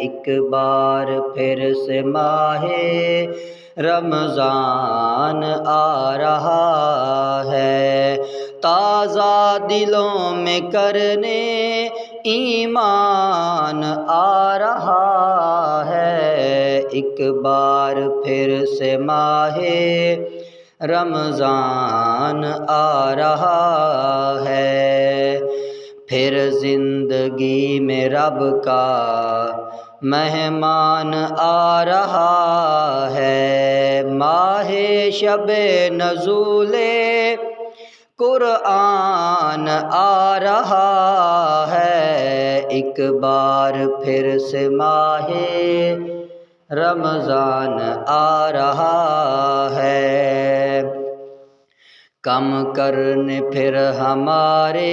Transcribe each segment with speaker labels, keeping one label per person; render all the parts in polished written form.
Speaker 1: ایک بار پھر سے ماہ رمضان آ رہا ہے، تازہ دلوں میں کرنے ایمان آ رہا ہے، ایک بار پھر سے ماہ رمضان آ رہا ہے، پھر زندگی میں رب کا مہمان آ رہا ہے، ماہ شب نزول قرآن آ رہا ہے، ایک بار پھر سے ماہ رمضان آ رہا ہے، کم کرنے پھر ہمارے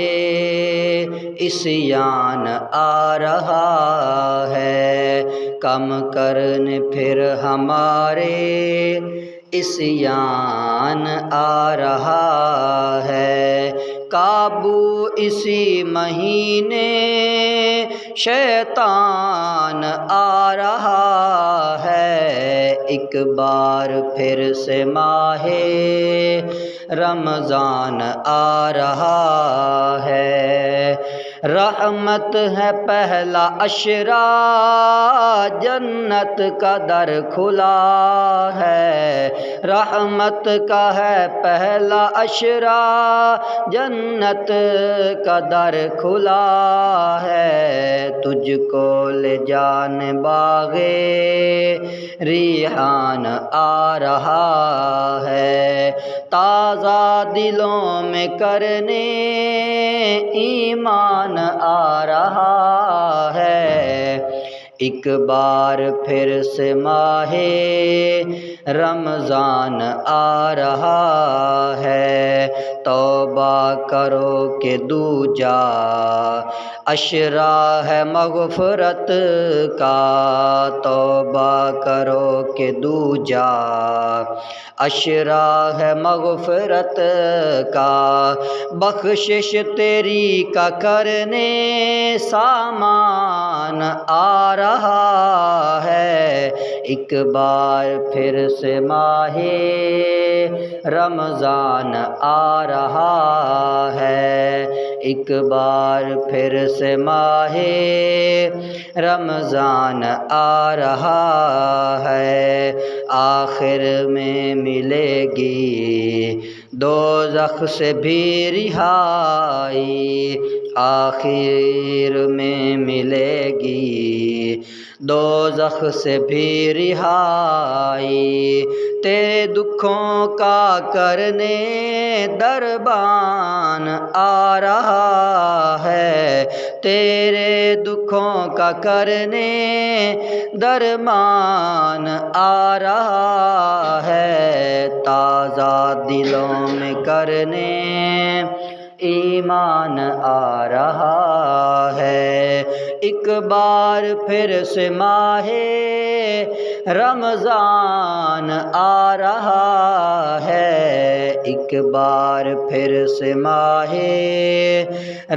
Speaker 1: عصیان آ رہا ہے، کم کرنے پھر ہمارے عصیان آ رہا ہے، قابو اسی مہینے شیطان آ رہا ہے، ایک بار پھر سے ماہ رمضان آ رہا ہے، رحمت ہے پہلا عشرہ جنت کا در کھلا ہے، رحمت کا ہے پہلا عشرہ جنت کا در کھلا ہے، تجھ کو لے جانے باغ ریحان آ رہا ہے، تازہ دلوں میں کرنے ایمان آ رہا ہے، ایک بار پھر سے ماہ رمضان آ رہا ہے، توبہ کرو کہ دوجا عشرہ ہے مغفرت کا، توبہ کرو کہ دوجا عشرہ ہے مغفرت کا، بخشش تیری کا کرنے سامان آ رہا ہے، ایک بار پھر سے ماہ رمضان آ رہا ہے، ایک بار پھر سے ماہ رمضان آ رہا ہے، آخر میں ملے گی دوزخ سے بھی رہائی، آخر میں ملے گی دوزخ سے بھی رہائی، تیرے دکھوں کا کرنے دربان آ رہا ہے، تیرے دکھوں کا کرنے درمان آ رہا ہے، تازہ دلوں میں کرنے ایمان آ رہا ہے، ایک بار پھر سے ماہ رمضان آ رہا ہے، ایک بار پھر سے ماہ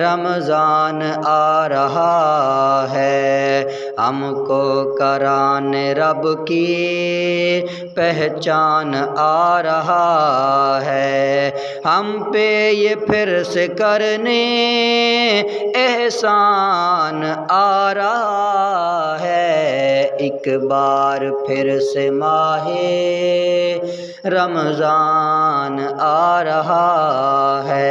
Speaker 1: رمضان آ رہا ہے، ہم کو قرآن رب کی پہچان آ رہا ہے، ہم پہ یہ پھر سے کرنے احسان آ رہا ہے، ایک بار پھر سے ماہ رمضان آ رہا ہے۔